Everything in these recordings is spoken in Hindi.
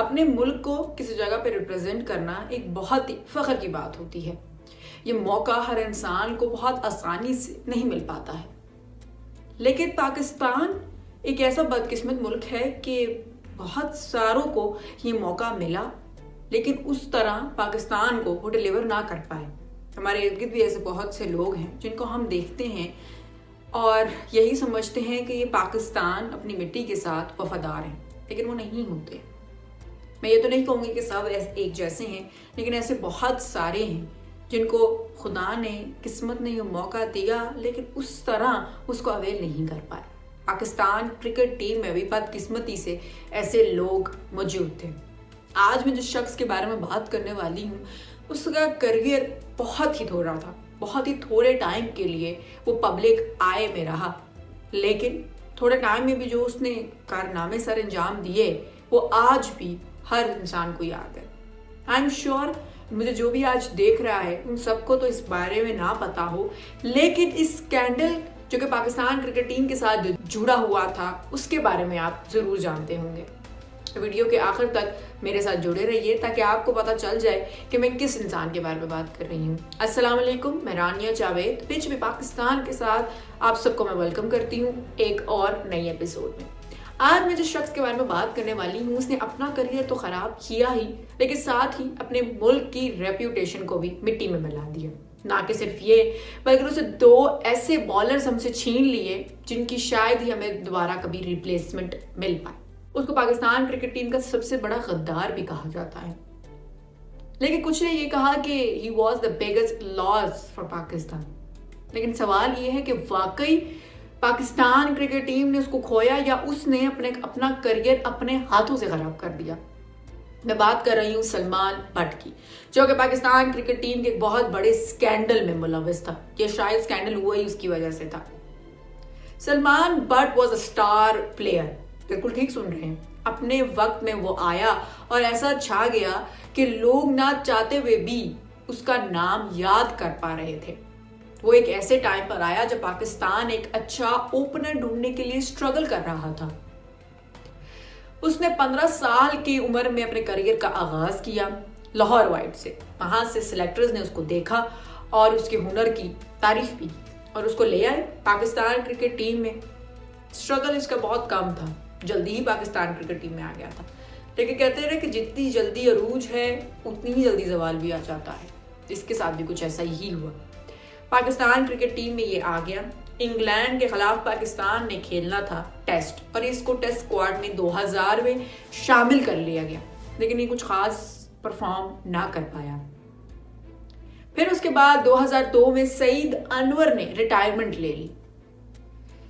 अपने मुल्क को किसी जगह पे रिप्रेजेंट करना एक बहुत ही फख्र की बात होती है। ये मौका हर इंसान को बहुत आसानी से नहीं मिल पाता है। लेकिन पाकिस्तान एक ऐसा बदकिस्मत मुल्क है कि बहुत सारों को ये मौका मिला, लेकिन उस तरह पाकिस्तान को वो डिलीवर ना कर पाए। हमारे इर्द गिर्द भी ऐसे बहुत से लोग हैं जिनको हम देखते हैं और यही समझते हैं कि ये पाकिस्तान अपनी मिट्टी के साथ वफादार हैं, लेकिन वो नहीं होते। मैं ये तो नहीं कहूँगी कि सब एक जैसे हैं, लेकिन ऐसे बहुत सारे हैं जिनको खुदा ने, किस्मत ने ये मौका दिया, लेकिन उस तरह उसको अवेल नहीं कर पाए। पाकिस्तान क्रिकेट टीम में भी बदकिस्मती से ऐसे लोग मौजूद थे। आज मैं जिस शख्स के बारे में बात करने वाली हूँ, उसका करियर बहुत ही थोड़ा था। बहुत ही थोड़े टाइम के लिए वो पब्लिक आए में रहा, लेकिन थोड़े टाइम में भी जो उसने कारनामे सर अंजाम दिए वो आज भी हर इंसान को याद है। आई एम श्योर मुझे जो भी आज देख रहा है उन सबको तो इस बारे में ना पता हो, लेकिन इस स्कैंडल जो कि पाकिस्तान क्रिकेट टीम के साथ जुड़ा हुआ था उसके बारे में आप जरूर जानते होंगे। वीडियो के आखिर तक मेरे साथ जुड़े रहिए ताकि आपको पता चल जाए कि मैं किस इंसान के बारे में बात कर रही हूँ। अस्सलाम वालेकुम, मैं रानिया जावेद पिच में पाकिस्तान के साथ आप सबको मैं वेलकम करती हूँ एक और नई एपिसोड में। आज मैं जिस शख्स के बारे में बात करने वाली हूँ उसने अपना करियर तो खराब किया ही, लेकिन साथ ही अपने मुल्क की रेप्यूटेशन को भी मिट्टी में मिला दिया। ना कि सिर्फ ये, बल्कि उसे 2 ऐसे बॉलर्स हमसे छीन लिए जिनकी शायद ही हमें दोबारा कभी रिप्लेसमेंट मिल पाए। उसको पाकिस्तान क्रिकेट टीम का सबसे बड़ा गद्दार भी कहा जाता है, लेकिन कुछ ने ये कहा कि he was the biggest loss for Pakistan. लेकिन सवाल ये है कि वाकई पाकिस्तान क्रिकेट टीम ने उसको खोया या उसने अपना करियर अपने हाथों से खराब कर दिया। मैं बात कर रही हूँ सलमान बट की, जो कि पाकिस्तान क्रिकेट टीम के एक बहुत बड़े स्कैंडल में मुलविस था। ये शायद स्कैंडल हुआ ही उसकी वजह से था। Salman but was a star player, बिल्कुल ठीक सुन रहे हैं। अपने वक्त में वो आया और ऐसा छा गया कि लोग ना चाहते हुए भी उसका नाम याद कर पा रहे थे। वो एक ऐसे टाइम पर आया जब पाकिस्तान एक अच्छा ओपनर ढूंढने के लिए स्ट्रगल कर रहा था। उसने 15 साल की उम्र में अपने करियर का आगाज किया लाहौर वाइट से। वहां से सिलेक्टर्स ने उसको देखा और उसके हुनर की तारीफ की और उसको ले आए पाकिस्तान क्रिकेट टीम में। स्ट्रगल इसका बहुत कम था, जल्दी ही पाकिस्तान क्रिकेट टीम में आ गया था। लेकिन कहते हैं कि जितनी जल्दी अरूज है उतनी ही जल्दी जवाल भी आ जाता है। इसके साथ भी कुछ ऐसा ही हुआ। पाकिस्तान क्रिकेट टीम में ये आ गया। इंग्लैंड के खिलाफ पाकिस्तान ने खेलना था टेस्ट, और इसको टेस्ट स्क्वाड में 2000 में शामिल कर लिया गया, लेकिन ये कुछ खास परफॉर्म ना कर पाया। फिर उसके बाद 2002 में सईद अनवर ने रिटायरमेंट ले ली।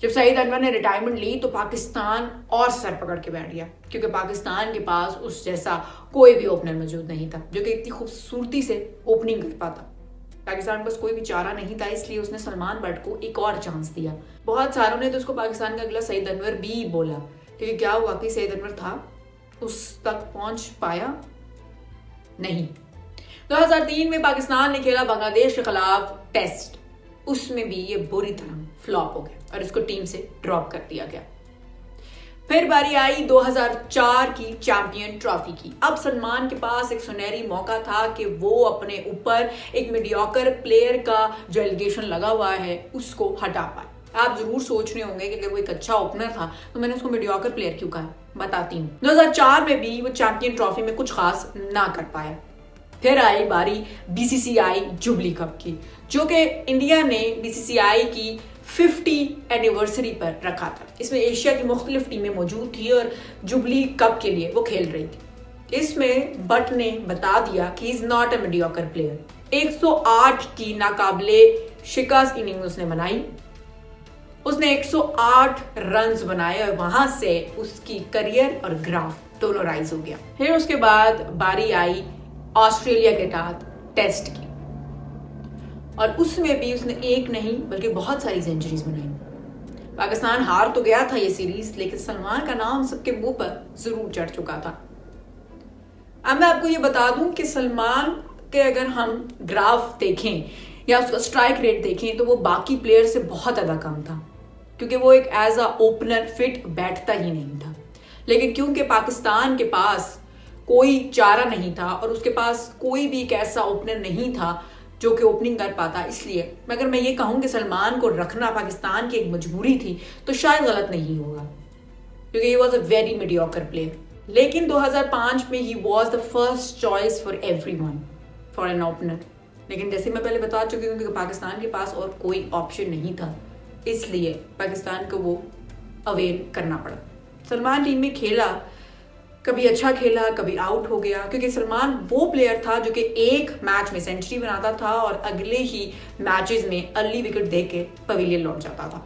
जब सईद अनवर ने रिटायरमेंट ली तो पाकिस्तान और सर पकड़ के बैठ गया, क्योंकि पाकिस्तान के पास उस जैसा कोई भी ओपनर मौजूद नहीं था जो कि इतनी खूबसूरती से ओपनिंग कर पाता। पाकिस्तान के पास कोई भी चारा नहीं था, इसलिए उसने सलमान बट को एक और चांस दिया। बहुत सारों ने तो उसको पाकिस्तान का अगला सईद अनवर भी बोला, लेकिन क्या वाकई सईद अनवर था? उस तक पहुंच पाया नहीं। 2003 में पाकिस्तान ने खेला बांग्लादेश के खिलाफ टेस्ट, उसमें भी ये बुरी तरह फ्लॉप हो गया और इसको टीम से ड्रॉप कर दिया गया। फिर बारी आई 2004 की चैंपियन ट्रॉफी की। अब सलमान के पास एक सुनहरी मौका था कि वो अपने ऊपर एक मीडियोकर प्लेयर का जो एलिगेशन लगा हुआ है उसको हटा पाए। आप जरूर सोच रहे होंगे कि अगर वो एक अच्छा ओपनर था तो मैंने उसको मीडियोकर प्लेयर क्यों कहा। बताती हूँ। 2004 में भी वो चैंपियन ट्रॉफी में कुछ खास ना कर पाया। फिर आई बारी बीसीसीआई जुबली कप की, जो कि इंडिया ने बीसीसीआई की 50 एनिवर्सरी पर रखा था। इसमें एशिया की मुख्तलिफ टीमें मौजूद थी और जुबली कप के लिए वो खेल रही थी। इसमें बट ने बता दिया कि is not a mediocre player. 108 की नाकाबिले शिकस्त इनिंग उसने बनाई। उसने 108 रन्स बनाए और वहां से उसकी करियर और ग्राफ दोनों राइज हो गया। फिर उसके बाद बारी आई ऑस्ट्रेलिया के साथ टेस्ट की, और उसमें भी उसने एक नहीं बल्कि बहुत सारी सेंचुरीज बनाई। पाकिस्तान हार तो गया था ये सीरीज, लेकिन सलमान का नाम सबके मुंह पर जरूर चढ़ चुका था। अब मैं आपको ये बता दूं कि सलमान के अगर हम ग्राफ देखें या उसका स्ट्राइक रेट देखें तो वो बाकी प्लेयर से बहुत ज्यादा कम था, क्योंकि वो एक एज अ ओपनर फिट बैठता ही नहीं था। लेकिन क्योंकि पाकिस्तान के पास कोई चारा नहीं था और उसके पास कोई भी एक ऐसा ओपनर नहीं था जो कि ओपनिंग कर पाता। इसलिए अगर मैं ये कहूँ कि सलमान को रखना पाकिस्तान की एक मजबूरी थी तो शायद गलत नहीं होगा, क्योंकि he was a very mediocre player. लेकिन 2005 में he was the first choice for everyone for an opener. लेकिन जैसे मैं पहले बता चुकी हूँ कि पाकिस्तान के पास और कोई ऑप्शन नहीं था, इसलिए पाकिस्तान को वो अवेल करना पड़ा। सलमान टीम में खेला, कभी अच्छा खेला, कभी आउट हो गया, क्योंकि सलमान वो प्लेयर था जो कि एक मैच में सेंचुरी बनाता था और अगले ही मैचेस में अर्ली विकेट दे के पवेलियन लौट जाता था।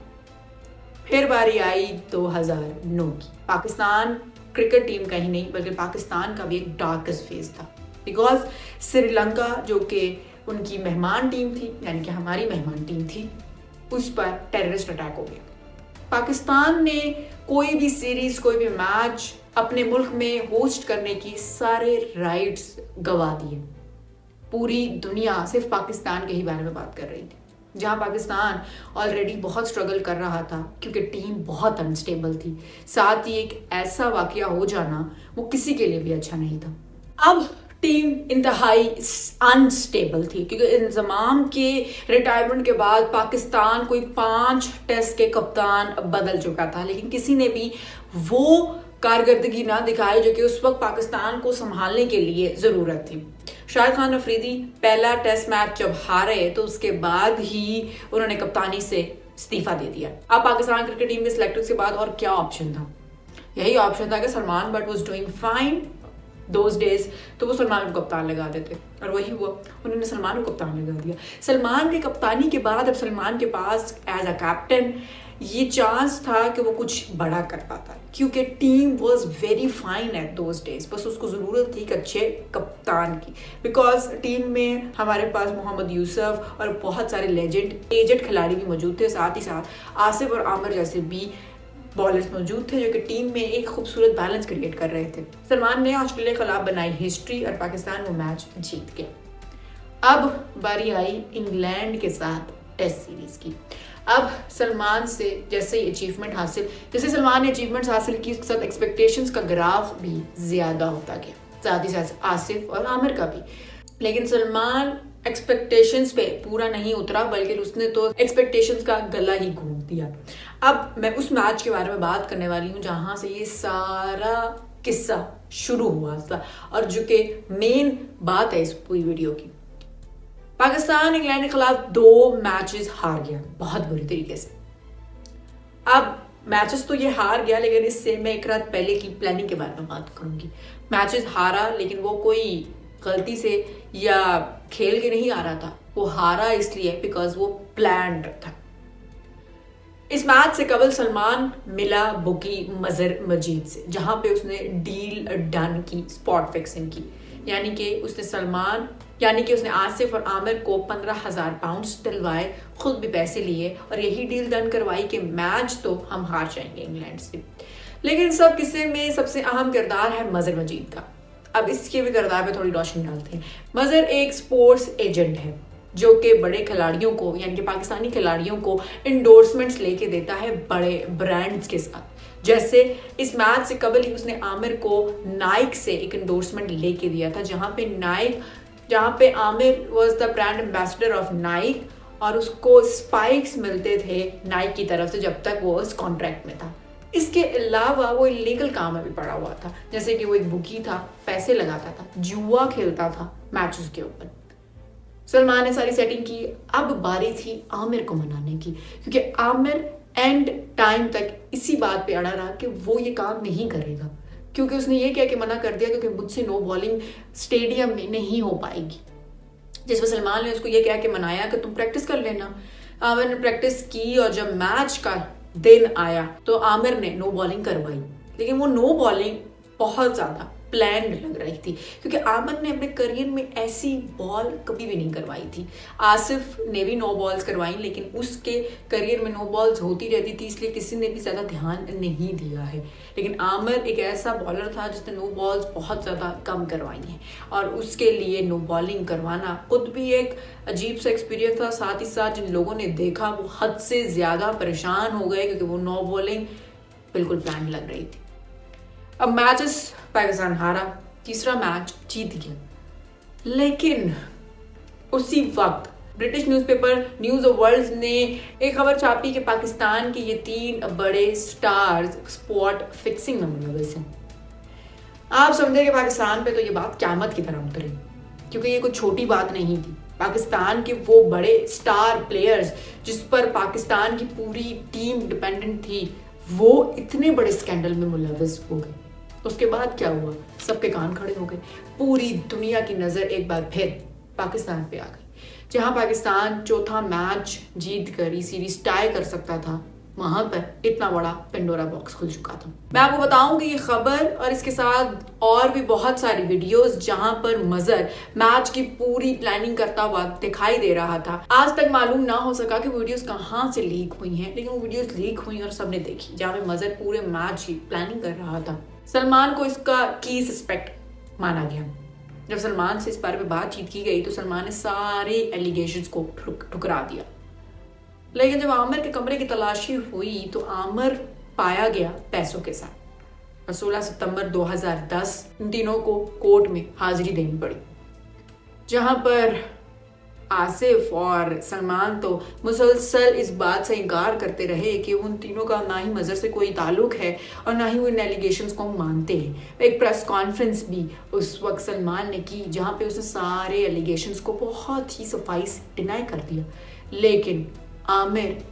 फिर बारी आई 2009 की। पाकिस्तान क्रिकेट टीम का ही नहीं बल्कि पाकिस्तान का भी एक डार्केस्ट फेज था, बिकॉज श्रीलंका जो कि उनकी मेहमान टीम थी, यानी कि हमारी मेहमान टीम थी, उस पर टेररिस्ट अटैक हो गया। पाकिस्तान ने कोई भी सीरीज, कोई भी मैच अपने मुल्क में होस्ट करने की सारे राइट्स गवा दिए। पूरी दुनिया सिर्फ पाकिस्तान के ही बारे में बात कर रही थी, जहां पाकिस्तान ऑलरेडी बहुत स्ट्रगल कर रहा था क्योंकि टीम बहुत अनस्टेबल थी। साथ ही एक ऐसा वाकया हो जाना वो किसी के लिए भी अच्छा नहीं था। अब टीम इंतहाई अनस्टेबल थी क्योंकि इंजमाम के रिटायरमेंट के बाद पाकिस्तान कोई 5 टेस्ट के कप्तान बदल चुका था, लेकिन किसी ने भी वो कारकर्दगी ना दिखाई जो कि उस वक्त पाकिस्तान को संभालने के लिए जरूरत थी। शाहिद खान अफरीदी पहला टेस्ट मैच जब हारे तो उसके बाद ही उन्होंने कप्तानी से इस्तीफा दे दिया। अब पाकिस्तान क्रिकेट टीम में सिलेक्टर्स के बाद और क्या ऑप्शन था? यही ऑप्शन था कि Salman but was doing fine those days, तो वो सलमान को कप्तान लगा देते और वही हुआ, उन्होंने सलमान को कप्तान लगा दिया। सलमान की कप्तानी के बाद अब सलमान के पास एज अ कैप्टन ये चांस था कि वो कुछ बड़ा कर पाता, क्योंकि team was very fine at those days. बस उसको ज़रूरत थी एक अच्छे कप्तान की, बिकॉज टीम में हमारे पास मोहम्मद यूसुफ और बहुत सारे एजेड खिलाड़ी भी मौजूद थे, साथ ही साथ आसिफ और आमिर जैसे भी बॉलर्स मौजूद थे जो कि टीम में एक खूबसूरत बैलेंस क्रिएट कर रहे थे। सलमान ने ऑस्ट्रेलिया के खिलाफ बनाई हिस्ट्री और पाकिस्तान वो मैच जीत गया। अब बारी आई इंग्लैंड के साथ टेस्ट सीरीज की। अब सलमान से जैसे सलमान ने अचीवमेंट्स हासिल की, उसके साथ एक्सपेक्टेशंस का ग्राफ भी ज्यादा होता गया, साथ ही साथ आसिफ और आमिर का भी। लेकिन सलमान एक्सपेक्टेशंस पे पूरा नहीं उतरा, बल्कि उसने तो एक्सपेक्टेशंस का गला ही घोंट दिया। अब मैं उस मैच के बारे में बात करने वाली हूँ जहां से ये सारा किस्सा शुरू हुआ था और जो कि मेन बात है इस पूरी वीडियो की। पाकिस्तान इंग्लैंड के खिलाफ 2 मैचेस हार गया बहुत बुरी तरीके से। अब मैचेस तो ये हार गया, लेकिन इससे मैं एक रात पहले की प्लानिंग के बारे में बात करूंगी। मैचेस हारा, लेकिन वो कोई गलती से या खेल के नहीं आ रहा था, वो हारा इसलिए बिकॉज वो प्लान्ड था। इस मैच से कबल सलमान मिला बुकी मजर मजीद से, जहां पे उसने डील डन की, स्पॉट फिक्सिंग की, यानी कि उसने आसिफ और आमिर को 15,000 पाउंड्स दिलवाए, खुद भी पैसे लिए और यही डील डन करवाई कि मैच तो हम हार जाएंगे इंग्लैंड से। लेकिन सब किस्से में सबसे अहम किरदार है मजर मजीद का। अब इसके भी किरदार पे थोड़ी रोशनी डालते हैं। मजर एक स्पोर्ट्स एजेंट है जो कि बड़े खिलाड़ियों को, यानी कि पाकिस्तानी खिलाड़ियों को इंडोर्समेंट्स लेके देता है बड़े ब्रांड्स के साथ। जैसे इस मैच से कबल ही उसने आमिर को नाइक से एक इंडोर्समेंट लेके दिया था, जहां पे Aamir was the brand ambassador of Naik और उसको स्पाइक्स मिलते थे नाइक की तरफ से जब तक वो उस कॉन्ट्रैक्ट में था। इसके अलावा वो इलीगल काम में भी पड़ा हुआ था, जैसे कि वो एक बुकी था, पैसे लगाता था, जुआ खेलता था मैचेस के ऊपर। सलमान ने सारी सेटिंग की। अब बारी थी आमिर को मनाने की, क्योंकि आमिर एंड टाइम तक इसी बात पे अड़ा रहा कि वो ये काम नहीं करेगा, क्योंकि उसने ये कह के मना कर दिया क्योंकि मुझसे नो बॉलिंग स्टेडियम में नहीं हो पाएगी। जिस पर सलमान ने उसको ये कह के मनाया कि तुम प्रैक्टिस कर लेना। आमिर ने प्रैक्टिस की और जब मैच का दिन आया तो आमिर ने नो बॉलिंग करवाई, लेकिन वो नो बॉलिंग बहुत ज्यादा प्लान्ड लग रही थी, क्योंकि आमिर ने अपने करियर में ऐसी बॉल कभी भी नहीं करवाई थी। आसिफ ने भी नो बॉल्स करवाई, लेकिन उसके करियर में नो बॉल्स होती रहती थी, इसलिए किसी ने भी ज्यादा ध्यान नहीं दिया है। लेकिन आमिर एक ऐसा बॉलर था जिसने नो बॉल्स बहुत ज्यादा कम करवाई हैं और उसके लिए नो बॉलिंग करवाना खुद भी एक अजीब सा एक्सपीरियंस था। साथ ही साथ जिन लोगों ने देखा वो हद से ज्यादा परेशान हो गए, क्योंकि वो नो बॉलिंग बिल्कुल प्लान लग रही थी। अब मैचेस पाकिस्तान हारा, तीसरा मैच जीत गया। लेकिन उसी वक्त British newspaper news of world ने एक खबर छापी कि पाकिस्तान के ये 3 बड़े स्टार्स स्पॉट फिक्सिंग में मुलविस हैं। आप समझे कि पाकिस्तान पे तो ये बात क़यामत की तरह उतरी, क्योंकि ये कोई छोटी बात नहीं थी। पाकिस्तान के वो बड़े स्टार प्लेयर्स जिस पर पाकिस्तान की पूरी टीम डिपेंडेंट थी, वो इतने बड़े स्कैंडल में मुलविस हो गए। उसके बाद क्या हुआ? सबके कान खड़े हो गए। पूरी दुनिया की नज़र एक बार फिर पाकिस्तान पे आ गई। जहां पाकिस्तान चौथा मैच जीत कर ये सीरीज टाई कर सकता था, वहां पर इतना बड़ा पेंडोरा बॉक्स खुल चुका था। मैं आपको बताऊंगी ये खबर और इसके साथ और भी बहुत सारी वीडियोस जहां पर मजर मैच की पूरी प्लानिंग करता हुआ दिखाई दे रहा था। आज तक मालूम ना हो सका कि वीडियोस कहां से लीक हुई हैं, लेकिन वो वीडियोस लीक हुई और सबने देखी, जहां पे मजर पूरे मैच की प्लानिंग कर रहा था। सलमान को इसका की सस्पेक्ट माना गया। जब सलमान से इस बारे में बातचीत की गई तो सलमान ने सारे एलिगेशंस को ठुकरा दिया। लेकिन जब आमिर के कमरे की तलाशी हुई तो आमिर पाया गया पैसों के साथ और 16 सितंबर 2010 इन तीनों को कोर्ट में हाजिरी देनी पड़ी, जहां पर आसिफ और सलमान तो मुसलसल इस बात से इनकार करते रहे कि उन तीनों का ना ही मजर से कोई ताल्लुक है और ना ही वो इन एलिगेशंस को मानते हैं। एक प्रेस कॉन्फ्रेंस भी उस वक्त सलमान ने की, जहां पे उसने सारे एलिगेशंस को बहुत ही सफाई से डिनाई कर दिया। लेकिन आमिर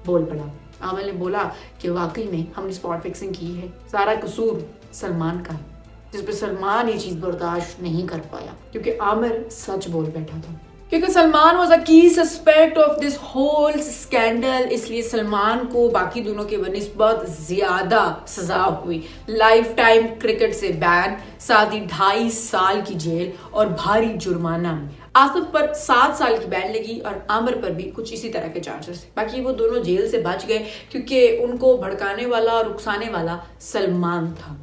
बोल पड़ा। आमिर ने बोला कि वाकई में हमने स्पॉट फिक्सिंग की है, सारा कसूर सलमान का है, जिस पर सलमान ये चीज़ बर्दाश्त नहीं कर पाया, क्योंकि आमिर सच बोल बैठा था। क्योंकि Salman was a key suspect of this whole scandal, इसलिए सलमान को बाकी दोनों के बनिस्बत ज्यादा सजा हुई। लाइफ टाइम क्रिकेट से बैन, साथ ही 2.5 साल की जेल और भारी जुर्माना। आसिफ पर 7 साल की बैन लगी और आमिर पर भी कुछ इसी तरह के चार्जेस। बाकी वो दोनों जेल से बच गए क्योंकि उनको भड़काने वाला और उकसाने वाला सलमान था।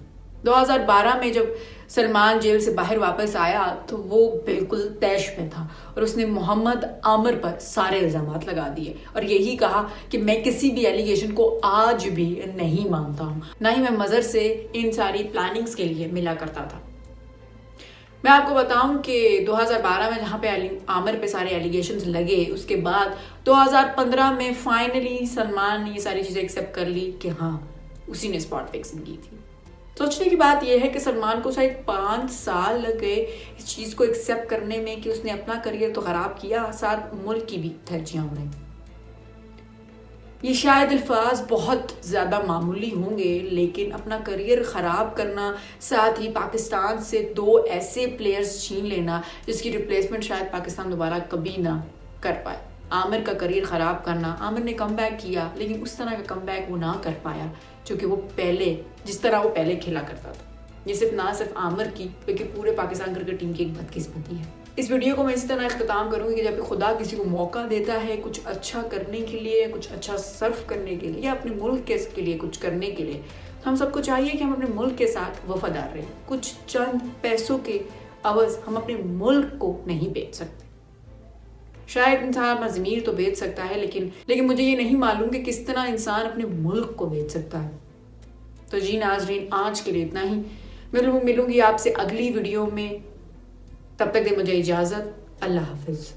2012 में जब सलमान जेल से बाहर वापस आया तो वो बिल्कुल तैश में था और उसने मोहम्मद आमिर पर सारे इल्जामात लगा दिए और यही कहा कि मैं किसी भी एलिगेशन को आज भी नहीं मानता हूँ, ना ही मैं मजर से इन सारी प्लानिंग्स के लिए मिला करता था। मैं आपको बताऊं कि 2012 में जहाँ पे आमिर पे सारे एलिगेशंस लगे, उसके बाद 2015 में फाइनली सलमान ने ये सारी चीज़ें एक्सेप्ट कर ली कि हाँ उसी ने स्पॉट फिक्सिंग की थी। सोचने की बात यह है कि सलमान को शायद 5 साल लग गए इस चीज़ को एक्सेप्ट करने में कि उसने अपना करियर तो ख़राब किया, साथ मुल्क की भी धज्जियां उड़ाई। ये शायद अल्फाज बहुत ज़्यादा मामूली होंगे, लेकिन अपना करियर ख़राब करना, साथ ही पाकिस्तान से 2 ऐसे प्लेयर्स छीन लेना जिसकी रिप्लेसमेंट शायद पाकिस्तान दोबारा कभी ना कर पाए। आमिर का करियर ख़राब करना, आमिर ने कमबैक किया लेकिन उस तरह का कमबैक वो ना कर पाया क्योंकि वो पहले जिस तरह वो पहले खेला करता था। ये सिर्फ ना सिर्फ आमिर की बल्कि पूरे पाकिस्तान क्रिकेट टीम की एक बदकिस्मती है। इस वीडियो को मैं इसी तरह इख्तिताम करूंगी कि जब खुदा किसी को मौका देता है कुछ अच्छा करने के लिए, कुछ अच्छा सर्व करने के लिए या अपने मुल्क के लिए कुछ करने के लिए, तो हम सबको चाहिए कि हम अपने मुल्क के साथ वफादार रहें। कुछ चंद पैसों के अवज़ हम अपने मुल्क को नहीं बेच सकते। शायद इंसान अपना ज़मीर तो बेच सकता है, लेकिन मुझे ये नहीं मालूम कि किस तरह इंसान अपने मुल्क को बेच सकता है। तो जी नाज़रीन, आज के लिए इतना ही। मिलूंगी आपसे अगली वीडियो में। तब तक दे मुझे इजाज़त। अल्लाह हाफिज़।